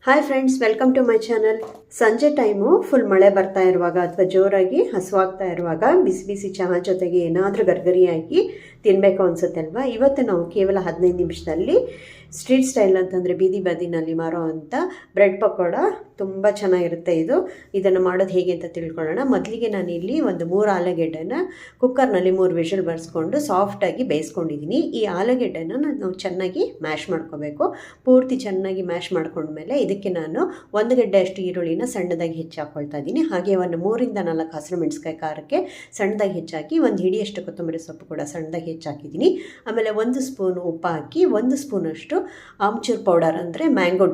Hi friends, welcome to my channel. ಸಂಜೆ time full ಮಳೆ ಬರ್ತಾ ಇರುವಾಗ ಅಥವಾ ಜೋರಾಗಿ ಹಸುವಾಗ್ತಾ ಇರುವಾಗ ಬಿಸಿ ಬಿಸಿ ಚಹಾ ಜೊತೆಗೆ ಏನಾದರೂ ಗರ್ಗರಿಯಾಗಿ ತಿನ್ನಬೇಕು ಅನಿಸುತ್ತೆ ಅಲ್ವಾ. ಇವತ್ತು ನಾವು ಕೇವಲ 15 ನಿಮಿಷದಲ್ಲಿ ಸ್ಟ್ರೀಟ್ ಸ್ಟೈಲ್ ಅಂತಂದರೆ ಬೀದಿ ಬದಿನಲ್ಲಿ ಮಾರೋ ಅಂಥ ಬ್ರೆಡ್ ಪಕೋಡ ತುಂಬ ಚೆನ್ನಾಗಿರುತ್ತೆ. ಇದನ್ನು ಮಾಡೋದು ಹೇಗೆ ಅಂತ ತಿಳ್ಕೊಳ್ಳೋಣ. ಮೊದಲಿಗೆ ನಾನಿಲ್ಲಿ ಒಂದು 3 ಆಲೂಗೆಡ್ಡೆನ ಕುಕ್ಕರ್ನಲ್ಲಿ 3 ವಿಷಲ್ ಬರ್ಸ್ಕೊಂಡು ಸಾಫ್ಟಾಗಿ ಬೇಯಿಸ್ಕೊಂಡಿದ್ದೀನಿ. ಈ ಆಲೂಗೆಡ್ಡೆನ ನಾವು ಚೆನ್ನಾಗಿ ಮ್ಯಾಶ್ ಮಾಡ್ಕೋಬೇಕು. ಪೂರ್ತಿ ಚೆನ್ನಾಗಿ ಮ್ಯಾಶ್ ಮಾಡ್ಕೊಂಡ್ಮೇಲೆ ಇದಕ್ಕೆ ನಾನು 1 ಗೆಡ್ಡೆ ಅಷ್ಟು ಈರುಳ್ಳಿನ ಸಣ್ಣದಾಗಿ ಹೆಚ್ಚಿ ಹಾಕ್ಕೊಳ್ತಾ ಇದ್ದೀನಿ. ಹಾಗೆ ಒಂದು 3ರಿಂದ 4 ಹಸಿರು ಮೆಣಸಿನಕಾಯಿ ಖಾರಕ್ಕೆ ಸಣ್ಣದಾಗಿ ಹೆಚ್ಚಾಕಿ 1 ಹಿಡಿಯಷ್ಟು ಕೊತ್ತಂಬರಿ ಸೊಪ್ಪು ಕೂಡ ಸಣ್ಣದಾಗಿ ಹೆಚ್ಚಾಕಿದ್ದೀನಿ. ಆಮೇಲೆ 1 ಸ್ಪೂನ್ ಉಪ್ಪು ಹಾಕಿ 1 ಸ್ಪೂನಷ್ಟು ಆಮ್ಚೂರ್ ಪೌಡರ್ ಅಂದರೆ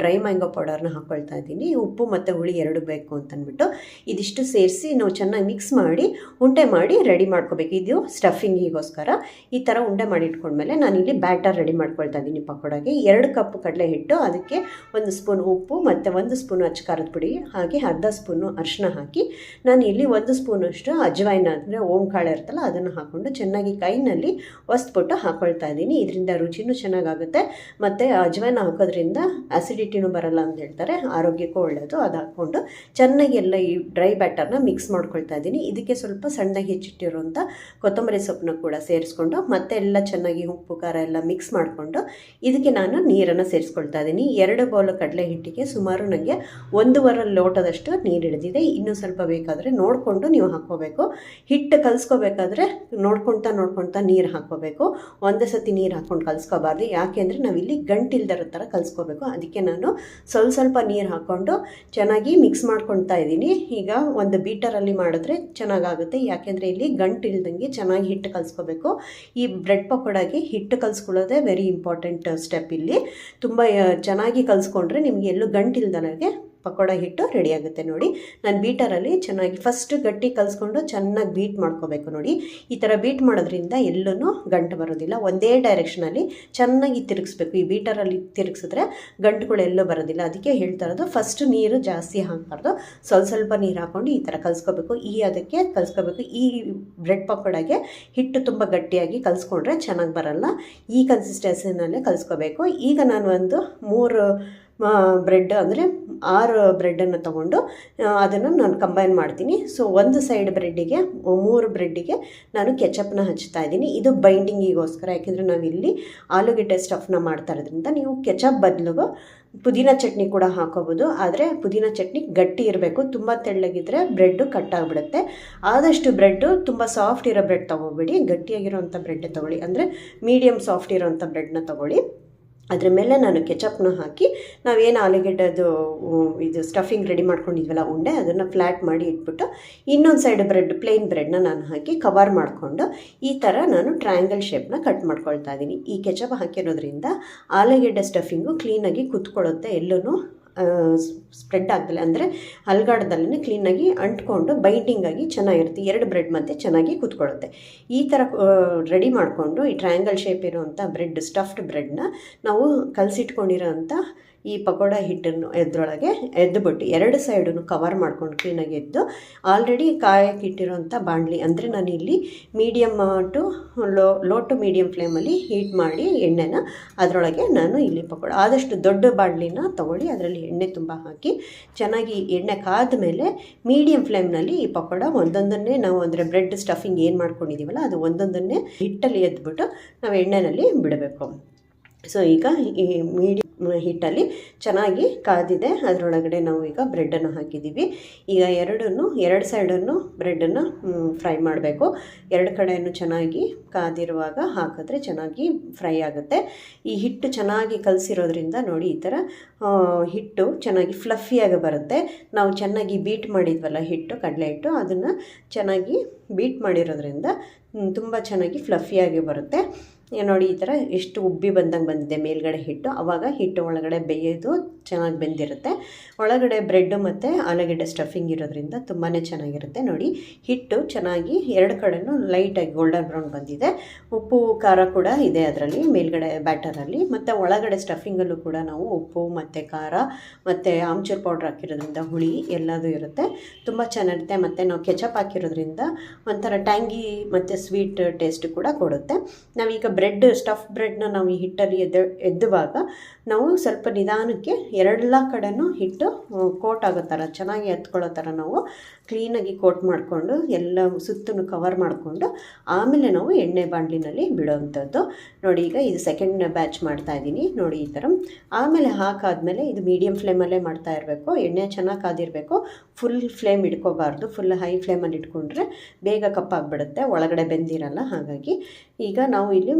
ಡ್ರೈ ಮ್ಯಾಂಗೋ ಪೌಡರ್ನ ಹಾಕ್ಕೊಳ್ತಾ ಇದ್ದೀನಿ. ಉಪ್ಪು ಮತ್ತು ಹುಳಿ ಎರಡು ಬೇಕು ಅಂತಂದ್ಬಿಟ್ಟು ಇದಿಷ್ಟು ಸೇರಿಸಿ ನಾವು ಚೆನ್ನಾಗಿ ಮಿಕ್ಸ್ ಮಾಡಿ ಉಂಡೆ ಮಾಡಿ ರೆಡಿ ಮಾಡ್ಕೋಬೇಕು. ಇದು ಸ್ಟಫಿಂಗಿಗೋಸ್ಕರ ಈ ಥರ ಉಂಡೆ ಮಾಡಿ ಇಟ್ಕೊಂಡ್ಮೇಲೆ ನಾನಿಲ್ಲಿ ಬ್ಯಾಟರ್ ರೆಡಿ ಮಾಡ್ಕೊಳ್ತಾ ಇದ್ದೀನಿ. ಪಕೋಡಾಗೆ 2 ಕಪ್ ಕಡಲೆ ಹಿಟ್ಟು, ಅದಕ್ಕೆ 1 ಸ್ಪೂನ್ ಉಪ್ಪು ಮತ್ತು 1 ಸ್ಪೂನ್ ಅಚ್ಚ ಖಾರದ ಪುಡಿ, ಹಾಗೆ ಅರ್ಧ ಸ್ಪೂನು ಅರಿಶಿನ ಹಾಕಿ ನಾನು ಇಲ್ಲಿ 1 ಸ್ಪೂನಷ್ಟು ಅಜ್ವೈನ ಅಂದರೆ ಓಂಕಾಳು ಇರ್ತಲ್ಲ ಅದನ್ನು ಹಾಕ್ಕೊಂಡು ಚೆನ್ನಾಗಿ ಕೈನಲ್ಲಿ ಒಸ್ಬಿಟ್ಟು ಹಾಕ್ಕೊಳ್ತಾ ಇದ್ದೀನಿ. ಇದರಿಂದ ರುಚಿನೂ ಚೆನ್ನಾಗಾಗುತ್ತೆ ಮತ್ತು ಅಜ್ವೈನ ಹಾಕೋದ್ರಿಂದ ಆಸಿಡಿಟಿನೂ ಬರಲ್ಲ ಅಂತ ಹೇಳ್ತಾರೆ, ಆರೋಗ್ಯಕ್ಕೂ ಒಳ್ಳೆಯದು. ಅದು ಹಾಕ್ಕೊಂಡು ಚೆನ್ನಾಗಿ ಎಲ್ಲ ಈ ಡ್ರೈ ಬ್ಯಾಟರ್ನ ಮಿಕ್ಸ್ ಮಾಡ್ಕೊಳ್ತಾ ಇದ್ದೀನಿ. ಇದಕ್ಕೆ ಸ್ವಲ್ಪ ಸಣ್ಣದಾಗಿ ಹೆಚ್ಚಿಟ್ಟಿರುವಂಥ ಕೊತ್ತಂಬರಿ ಸೊಪ್ಪನ್ನ ಕೂಡ ಸೇರಿಸ್ಕೊಂಡು ಮತ್ತೆ ಎಲ್ಲ ಚೆನ್ನಾಗಿ ಉಪ್ಪು ಖಾರ ಎಲ್ಲ ಮಿಕ್ಸ್ ಮಾಡಿಕೊಂಡು ಇದಕ್ಕೆ ನಾನು ನೀರನ್ನು ಸೇರಿಸ್ಕೊಳ್ತಾ ಇದ್ದೀನಿ. 2 ಬೌಲ್ ಕಡಲೆ ಹಿಟ್ಟಿಗೆ ಸುಮಾರು ನನಗೆ 1.5 ಲೋಟದಷ್ಟು ನೀರು ಹಿಡಿದಿದೆ. ಇನ್ನೂ ಸ್ವಲ್ಪ ಬೇಕಾದರೆ ನೋಡಿಕೊಂಡು ನೀವು ಹಾಕ್ಕೋಬೇಕು. ಹಿಟ್ಟು ಕಲಿಸ್ಕೋಬೇಕಾದ್ರೆ ನೋಡ್ಕೊಳ್ತಾ ನೀರು ಹಾಕ್ಕೋಬೇಕು. ಒಂದೇ ಸತಿ ನೀರು ಹಾಕ್ಕೊಂಡು ಕಲಿಸ್ಕೋಬಾರ್ದು. ಯಾಕೆಂದರೆ ನಾವಿಲ್ಲಿ ಗಂಟಿಲ್ದರ ಥರ ಕಲಿಸ್ಕೋಬೇಕು. ಅದಕ್ಕೆ ನಾನು ಸ್ವಲ್ಪ ನೀರು ಹಾಕ್ಕೊಂಡು ಚೆನ್ನಾಗಿ ಮಿಕ್ಸ್ ಮಾಡ್ಕೊಳ್ತಾ ಇದ್ದೀನಿ. ಈಗ ಒಂದು ಬೀಟರಲ್ಲಿ ಮಾಡಿದ್ರೆ ಚೆನ್ನಾಗಾಗುತ್ತೆ, ಯಾಕೆಂದರೆ ಇಲ್ಲಿ ಗಂಟಿಲ್ದಂಗೆ ಚೆನ್ನಾಗಿ ಹಿಟ್ಟು ಕಲಿಸ್ಕೋಬೇಕು. ಈ ಬ್ರೆಡ್ ಪಕೋಡಾಗೆ ಹಿಟ್ಟು ಕಲಿಸ್ಕೊಳ್ಳೋದೇ ವೆರಿ ಇಂಪಾರ್ಟೆಂಟ್ ಸ್ಟೆಪ್. ಇಲ್ಲಿ ತುಂಬ ಚೆನ್ನಾಗಿ ಕಲಿಸ್ಕೊಂಡ್ರೆ ನಿಮಗೆ ಎಲ್ಲೂ ಗಂಟಿಲ್ದನಾಗೆ ಪಕೋಡ ಹಿಟ್ಟು ರೆಡಿ ಆಗುತ್ತೆ. ನೋಡಿ, ನಾನು ಬೀಟರಲ್ಲಿ ಚೆನ್ನಾಗಿ ಫಸ್ಟ್ ಗಟ್ಟಿ ಕಲಿಸ್ಕೊಂಡು ಚೆನ್ನಾಗಿ ಬೀಟ್ ಮಾಡ್ಕೋಬೇಕು. ನೋಡಿ, ಈ ಥರ ಬೀಟ್ ಮಾಡೋದ್ರಿಂದ ಎಲ್ಲೂ ಗಂಟು ಬರೋದಿಲ್ಲ. ಒಂದೇ ಡೈರೆಕ್ಷನಲ್ಲಿ ಚೆನ್ನಾಗಿ ತಿರುಗಿಸ್ಬೇಕು. ಈ ಬೀಟರಲ್ಲಿ ತಿರುಗಿಸಿದ್ರೆ ಗಂಟುಗಳೆಲ್ಲೂ ಬರೋದಿಲ್ಲ. ಅದಕ್ಕೆ ಹೇಳ್ತಾ ಇರೋದು ಫಸ್ಟ್ ನೀರು ಜಾಸ್ತಿ ಹಾಕಬಾರ್ದು, ಸ್ವಲ್ಪ ನೀರು ಹಾಕ್ಕೊಂಡು ಈ ಥರ ಕಲಿಸ್ಕೋಬೇಕು. ಅದಕ್ಕೆ ಕಲಿಸ್ಕೋಬೇಕು. ಈ ಬ್ರೆಡ್ ಪಕೋಡಾಗೆ ಹಿಟ್ಟು ತುಂಬ ಗಟ್ಟಿಯಾಗಿ ಕಲಿಸ್ಕೊಂಡ್ರೆ ಚೆನ್ನಾಗಿ ಬರಲ್ಲ. ಈ ಕನ್ಸಿಸ್ಟೆನ್ಸಿನಲ್ಲೇ ಕಲಿಸ್ಕೋಬೇಕು. ಈಗ ನಾನು ಒಂದು 3 ಬ್ರೆಡ್ ಅಂದರೆ 6 ಬ್ರೆಡ್ಡನ್ನು ತೊಗೊಂಡು ಅದನ್ನು ನಾನು ಕಂಬೈನ್ ಮಾಡ್ತೀನಿ. ಸೊ ಒಂದು ಸೈಡ್ ಬ್ರೆಡ್ಡಿಗೆ 3 ಬ್ರೆಡ್ಡಿಗೆ ನಾನು ಕೆಚಪ್ನ ಹಚ್ತಾ ಇದ್ದೀನಿ. ಇದು ಬೈಂಡಿಂಗಿಗೋಸ್ಕರ, ಯಾಕೆಂದರೆ ನಾವಿಲ್ಲಿ ಆಲೂಗೆಡ್ಡೆ ಸ್ಟಫ್ನ ಮಾಡ್ತಾ ಇರೋದ್ರಿಂದ ನೀವು ಕೆಚಪ್ ಬದಲು ಪುದೀನ ಚಟ್ನಿ ಕೂಡ ಹಾಕೋಬೋದು. ಆದರೆ ಪುದೀನ ಚಟ್ನಿ ಗಟ್ಟಿ ಇರಬೇಕು, ತುಂಬ ತೆಳ್ಳಗಿದ್ರೆ ಬ್ರೆಡ್ಡು ಕಟ್ಟಾಗಿಬಿಡುತ್ತೆ. ಆದಷ್ಟು ಬ್ರೆಡ್ಡು ತುಂಬ ಸಾಫ್ಟ್ ಇರೋ ಬ್ರೆಡ್ ತೊಗೋಬೇಡಿ, ಗಟ್ಟಿಯಾಗಿರೋವಂಥ ಬ್ರೆಡ್ ತೊಗೊಳ್ಳಿ. ಅಂದರೆ ಮೀಡಿಯಮ್ ಸಾಫ್ಟ್ ಇರೋವಂಥ ಬ್ರೆಡ್ನ ತೊಗೊಳ್ಳಿ. ಅದ್ರ ಮೇಲೆ ನಾನು ಕೆಚಪ್ನ ಹಾಕಿ ನಾವೇನು ಆಲೂಗೆಡ್ಡೆದು ಇದು ಸ್ಟಫಿಂಗ್ ರೆಡಿ ಮಾಡ್ಕೊಂಡಿದ್ವಲ್ಲ ಉಂಡೆ, ಅದನ್ನು ಫ್ಲ್ಯಾಟ್ ಮಾಡಿ ಇಟ್ಬಿಟ್ಟು ಇನ್ನೊಂದು ಸೈಡ್ ಪ್ಲೇನ್ ಬ್ರೆಡ್ನ ನಾನು ಹಾಕಿ ಕವರ್ ಮಾಡಿಕೊಂಡು ಈ ಥರ ನಾನು ಟ್ರಯಾಂಗಲ್ ಶೇಪ್ನ ಕಟ್ ಮಾಡ್ಕೊಳ್ತಾ ಇದ್ದೀನಿ. ಈ ಕೆಚಪ್ ಹಾಕಿರೋದ್ರಿಂದ ಆಲೂಗೆಡ್ಡೆ ಸ್ಟಫಿಂಗು ಕ್ಲೀನಾಗಿ ಕುತ್ಕೊಳ್ಳುತ್ತೆ, ಎಲ್ಲೂ ಸ್ಪ್ರೆಡ್ ಆಗದಲ್ಲ, ಅಂದರೆ ಹಲ್ಗಾಡದಲ್ಲೇ ಕ್ಲೀನಾಗಿ ಅಂಟ್ಕೊಂಡು ಬೈಂಡಿಂಗಾಗಿ ಚೆನ್ನಾಗಿರುತ್ತೆ. 2 ಬ್ರೆಡ್ ಮಧ್ಯೆ ಚೆನ್ನಾಗಿ ಕೂತ್ಕೊಳ್ಳುತ್ತೆ. ಈ ಥರ ರೆಡಿ ಮಾಡಿಕೊಂಡು ಈ ಟ್ರಯಾಂಗಲ್ ಶೇಪ್ ಇರೋವಂಥ ಸ್ಟಫ್ಡ್ ಬ್ರೆಡ್ನ ನಾವು ಕಲಸಿಟ್ಕೊಂಡಿರೋಂಥ ಈ ಪಕೋಡ ಹಿಟ್ಟನ್ನು ಎದ್ರೊಳಗೆ ಎದ್ದುಬಿಟ್ಟು 2 ಸೈಡನ್ನು ಕವರ್ ಮಾಡ್ಕೊಂಡು ಕ್ಲೀನಾಗಿ ಎದ್ದು ಆಲ್ರೆಡಿ ಕಾಯಕ್ಕೆ ಇಟ್ಟಿರೋಂಥ ಬಾಣಲಿ, ಅಂದರೆ ನಾನು ಇಲ್ಲಿ medium to low to medium ಫ್ಲೇಮಲ್ಲಿ ಹೀಟ್ ಮಾಡಿ ಎಣ್ಣೆನ ಅದರೊಳಗೆ ನಾನು ಇಲ್ಲಿ ಪಕೋಡ ಆದಷ್ಟು ದೊಡ್ಡ ಬಾಣಲಿನ ತೊಗೊಳ್ಳಿ, ಅದರಲ್ಲಿ ಎಣ್ಣೆ ತುಂಬ ಹಾಕಿ ಚೆನ್ನಾಗಿ ಎಣ್ಣೆ ಕಾದ ಮೇಲೆ ಮೀಡಿಯಮ್ ಫ್ಲೇಮ್ನಲ್ಲಿ ಈ ಪಕೋಡ ಒಂದೊಂದನ್ನೇ ನಾವು ಅಂದರೆ ಬ್ರೆಡ್ ಸ್ಟಫಿಂಗ್ ಏನು ಮಾಡ್ಕೊಂಡಿದ್ದೀವಲ್ಲ ಅದು ಒಂದೊಂದನ್ನೇ ಹಿಟ್ಟಲ್ಲಿ ಎದ್ಬಿಟ್ಟು ನಾವು ಎಣ್ಣೆಯಲ್ಲಿ ಬಿಡಬೇಕು. ಸೊ ಈಗ ಈ ಮೀಡಿಯಮ್ ಹಿಟ್ಟಲ್ಲಿ ಚೆನ್ನಾಗಿ ಕಾದಿದೆ, ಅದರೊಳಗಡೆ ನಾವು ಈಗ ಬ್ರೆಡ್ಡನ್ನು ಹಾಕಿದ್ದೀವಿ. ಈಗ 2 ಸೈಡನ್ನು ಬ್ರೆಡ್ಡನ್ನು ಫ್ರೈ ಮಾಡಬೇಕು. 2 ಕಡೆಯನ್ನು ಚೆನ್ನಾಗಿ ಕಾದಿರುವಾಗ ಹಾಕಿದ್ರೆ ಚೆನ್ನಾಗಿ ಫ್ರೈ ಆಗುತ್ತೆ. ಈ ಹಿಟ್ಟು ಚೆನ್ನಾಗಿ ಕಲಸಿರೋದ್ರಿಂದ ನೋಡಿ ಈ ಥರ ಹಿಟ್ಟು ಚೆನ್ನಾಗಿ ಫ್ಲಫಿಯಾಗಿ ಬರುತ್ತೆ. ನಾವು ಚೆನ್ನಾಗಿ ಬೀಟ್ ಮಾಡಿದ್ವಲ್ಲ ಕಡಲೆ ಹಿಟ್ಟು, ಅದನ್ನು ಚೆನ್ನಾಗಿ ಬೀಟ್ ಮಾಡಿರೋದ್ರಿಂದ ತುಂಬ ಚೆನ್ನಾಗಿ ಫ್ಲಫಿಯಾಗಿ ಬರುತ್ತೆ. ನೋಡಿ ಈ ಥರ ಎಷ್ಟು ಉಬ್ಬಿ ಬಂದಿದೆ ಮೇಲ್ಗಡೆ ಹಿಟ್ಟು. ಆವಾಗ ಹಿಟ್ಟು ಒಳಗಡೆ ಬೇಯೋದು ಚೆನ್ನಾಗಿ ಬೆಂದಿರುತ್ತೆ. ಒಳಗಡೆ ಬ್ರೆಡ್ಡು ಮತ್ತು ಆಲೂಗೆಡ್ಡೆ ಸ್ಟಫಿಂಗ್ ಇರೋದ್ರಿಂದ ತುಂಬಾ ಚೆನ್ನಾಗಿರುತ್ತೆ. ನೋಡಿ, ಹಿಟ್ಟು ಚೆನ್ನಾಗಿ 2 ಕಡೆನೂ ಲೈಟಾಗಿ ಗೋಲ್ಡನ್ ಬ್ರೌನ್ ಬಂದಿದೆ. ಉಪ್ಪು ಖಾರ ಕೂಡ ಇದೆ ಅದರಲ್ಲಿ ಮೇಲ್ಗಡೆ ಬ್ಯಾಟರಲ್ಲಿ, ಮತ್ತು ಒಳಗಡೆ ಸ್ಟಫಿಂಗಲ್ಲೂ ಕೂಡ ನಾವು ಉಪ್ಪು ಮತ್ತು ಖಾರ ಮತ್ತು ಆಮ್ಚೂರ್ ಪೌಡ್ರ್ ಹಾಕಿರೋದ್ರಿಂದ ಹುಳಿ ಎಲ್ಲದೂ ಇರುತ್ತೆ, ತುಂಬ ಚೆನ್ನಾಗಿರುತ್ತೆ. ಮತ್ತು ನಾವು ಕೆಚಪ್ ಹಾಕಿರೋದ್ರಿಂದ ಒಂಥರ ಟ್ಯಾಂಗಿ ಮತ್ತು ಸ್ವೀಟ್ ಟೇಸ್ಟ್ ಕೂಡ ಕೊಡುತ್ತೆ. ನಾವೀಗ ಬ್ರೆಡ್ ಸ್ಟಫ್ ಬ್ರೆಡ್ನ ನಾವು ಈ ಹಿಟ್ಟಲ್ಲಿ ಎದ್ದುವಾಗ ನಾವು ಸ್ವಲ್ಪ ನಿಧಾನಕ್ಕೆ ಎಲ್ಲ ಕಡೆನೂ ಹಿಟ್ಟು ಕೋಟ್ ಆಗೋ ಥರ ಚೆನ್ನಾಗಿ ಎತ್ಕೊಳ್ಳೋ ಥರ ನಾವು ಕ್ಲೀನಾಗಿ ಕೋಟ್ ಮಾಡಿಕೊಂಡು ಎಲ್ಲ ಸುತ್ತಲೂ ಕವರ್ ಮಾಡಿಕೊಂಡು ಆಮೇಲೆ ನಾವು ಎಣ್ಣೆ ಬಾಣಲಿನಲ್ಲಿ ಬಿಡೋವಂಥದ್ದು. ನೋಡಿ ಈಗ ಇದು ಸೆಕೆಂಡ್ ಬ್ಯಾಚ್ ಮಾಡ್ತಾಯಿದ್ದೀನಿ ನೋಡಿ ಈ ಥರ. ಆಮೇಲೆ ಹಾಕಾದ್ಮೇಲೆ ಇದು ಮೀಡಿಯಮ್ ಫ್ಲೇಮಲ್ಲೇ ಮಾಡ್ತಾ ಇರಬೇಕು. ಎಣ್ಣೆ ಚೆನ್ನಾಗಿ ಕಾದಿರಬೇಕು. ಫುಲ್ ಫ್ಲೇಮ್ ಇಟ್ಕೋಬಾರ್ದು. ಫುಲ್ ಹೈ ಫ್ಲೇಮಲ್ಲಿ ಇಟ್ಕೊಂಡ್ರೆ ಬೇಗ ಕಪ್ಪಾಗಿಬಿಡುತ್ತೆ, ಒಳಗಡೆ ಬೆಂದಿರಲ್ಲ. ಹಾಗಾಗಿ ಈಗ ನಾವು ಇಲ್ಲಿ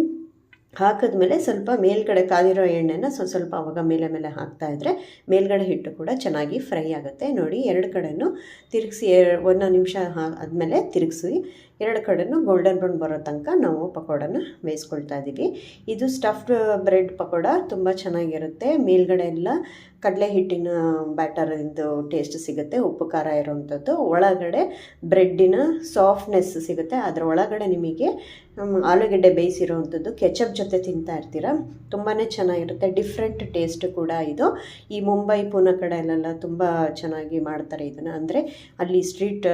ಹಾಕಿದ್ಮೇಲೆ ಸ್ವಲ್ಪ ಮೇಲ್ಗಡೆ ಕಾದಿರೋ ಎಣ್ಣೆನ ಸ್ವಲ್ಪ ಅವಾಗ ಮೇಲೆ ಹಾಕ್ತಾಯಿದ್ರೆ ಮೇಲ್ಗಡೆ ಹಿಟ್ಟು ಕೂಡ ಚೆನ್ನಾಗಿ ಫ್ರೈ ಆಗುತ್ತೆ. ನೋಡಿ ಎರಡು ಕಡೆನೂ ತಿರುಗಿಸಿ 1 ನಿಮಿಷ ಆದಮೇಲೆ ತಿರುಗಿಸಿ ಎರಡು ಕಡೆನೂ ಗೋಲ್ಡನ್ ಬ್ರೌನ್ ಬರೋ ತನಕ ನಾವು ಪಕೋಡನ ಬೇಯಿಸ್ಕೊಳ್ತಾ ಇದ್ದೀವಿ. ಇದು ಸ್ಟಫ್ಡ್ ಬ್ರೆಡ್ ಪಕೋಡ ತುಂಬ ಚೆನ್ನಾಗಿರುತ್ತೆ. ಮೇಲ್ಗಡೆ ಎಲ್ಲ ಕಡಲೆ ಹಿಟ್ಟಿನ ಬ್ಯಾಟರಿಂದು ಟೇಸ್ಟ್ ಸಿಗುತ್ತೆ, ಉಪ್ಪು ಖಾರ ಇರೋವಂಥದ್ದು. ಒಳಗಡೆ ಬ್ರೆಡ್ಡಿನ ಸಾಫ್ಟ್ನೆಸ್ ಸಿಗುತ್ತೆ. ಅದರ ಒಳಗಡೆ ನಿಮಗೆ ಆಲೂಗೆಡ್ಡೆ ಬೇಯಿಸಿರೋವಂಥದ್ದು ಕೆಚಪ್ ಜೊತೆ ತಿಂತಾ ಇರ್ತೀರ, ತುಂಬಾ ಚೆನ್ನಾಗಿರುತ್ತೆ. ಡಿಫ್ರೆಂಟ್ ಟೇಸ್ಟ್ ಕೂಡ ಇದು. ಈ ಮುಂಬೈ ಪೂನಾ ಕಡೆಯಲ್ಲೆಲ್ಲ ತುಂಬ ಚೆನ್ನಾಗಿ ಮಾಡ್ತಾರೆ ಇದನ್ನು. ಅಂದರೆ ಅಲ್ಲಿ ಸ್ಟ್ರೀಟ್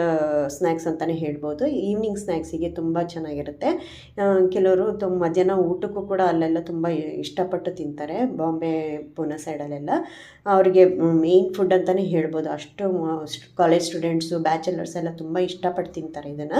ಸ್ನ್ಯಾಕ್ಸ್ ಅಂತಲೇ ಹೇಳ್ಬೋದು. ಈವ್ನಿಂಗ್ ಸ್ನ್ಯಾಕ್ಸಿಗೆ ತುಂಬ ಚೆನ್ನಾಗಿರುತ್ತೆ. ಕೆಲವರು ಮಧ್ಯಾಹ್ನ ಊಟಕ್ಕೂ ಕೂಡ ಅಲ್ಲೆಲ್ಲ ತುಂಬ ಇಷ್ಟಪಟ್ಟು ತಿಂತಾರೆ. ಬಾಂಬೆ ಪೂನಾ ಸೈಡಲ್ಲೆಲ್ಲ ಅವರಿಗೆ ಮೇನ್ ಫುಡ್ ಅಂತಲೇ ಹೇಳ್ಬೋದು. ಅಷ್ಟು ಕಾಲೇಜ್ ಸ್ಟೂಡೆಂಟ್ಸು ಬ್ಯಾಚುಲರ್ಸ್ ಎಲ್ಲ ತುಂಬ ಇಷ್ಟಪಟ್ಟು ತಿಂತಾರೆ ಇದನ್ನು.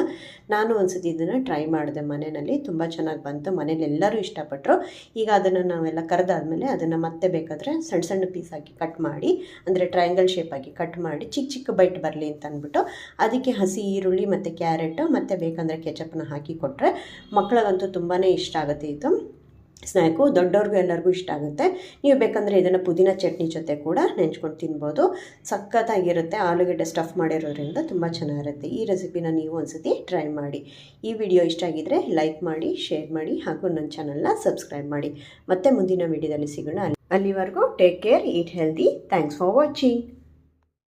ನಾನು ಒಂದ್ಸತಿ ಇದನ್ನು ಟ್ರೈ ಮಾಡಿದೆ ಮನೆಯಲ್ಲಿ, ತುಂಬ ಚೆನ್ನಾಗಿ ಬಂತು. ಮನೇಲಿ ಎಲ್ಲರೂ ಇಷ್ಟಪಟ್ಟರು. ಈಗ ಅದನ್ನು ನಾವೆಲ್ಲ ಕರೆದಾದ್ಮೇಲೆ ಅದನ್ನು ಮತ್ತೆ ಬೇಕಾದರೆ ಸಣ್ಣ ಸಣ್ಣ ಪೀಸಾಗಿ ಕಟ್ ಮಾಡಿ, ಅಂದರೆ ಟ್ರಯಾಂಗಲ್ ಶೇಪಾಗಿ ಕಟ್ ಮಾಡಿ ಚಿಕ್ಕ ಚಿಕ್ಕ ಬೈಟ್ ಬರಲಿ ಅಂತ ಅಂದ್ಬಿಟ್ಟು ಅದಕ್ಕೆ ಹಸಿ ಈರುಳ್ಳಿ ಮತ್ತು ಕ್ಯಾರೆಟು ಮತ್ತು ಬೇಕಂದರೆ ಕೆಚಪ್ನ ಹಾಕಿ ಕೊಟ್ಟರೆ ಮಕ್ಕಳಿಗಂತೂ ತುಂಬಾ ಇಷ್ಟ ಆಗುತ್ತೆ ಇದು ಸ್ನ್ಯಾಕು. ದೊಡ್ಡವ್ರಿಗೂ ಎಲ್ಲರಿಗೂ ಇಷ್ಟ ಆಗುತ್ತೆ. ನೀವು ಬೇಕಂದರೆ ಇದನ್ನು ಪುದೀನ ಚಟ್ನಿ ಜೊತೆ ಕೂಡ ನೆಂಚ್ಕೊಂಡು ತಿನ್ಬೋದು. ಸಖತ್ತಾಗಿರುತ್ತೆ. ಆಲೂಗೆಡ್ಡೆ ಸ್ಟಫ್ ಮಾಡಿರೋದ್ರಿಂದ ತುಂಬ ಚೆನ್ನಾಗಿರುತ್ತೆ. ಈ ರೆಸಿಪಿನ ನೀವು ಒಂದ್ಸತಿ ಟ್ರೈ ಮಾಡಿ. ಈ ವಿಡಿಯೋ ಇಷ್ಟ ಆಗಿದ್ದರೆ ಲೈಕ್ ಮಾಡಿ, ಶೇರ್ ಮಾಡಿ ಹಾಗೂ ನನ್ನ ಚಾನಲ್ನ ಸಬ್ಸ್ಕ್ರೈಬ್ ಮಾಡಿ. ಮತ್ತೆ ಮುಂದಿನ ವಿಡಿಯೋದಲ್ಲಿ ಸಿಗೋಣ. ಅಲ್ಲಿವರೆಗೂ take care, eat healthy. Thanks for watching.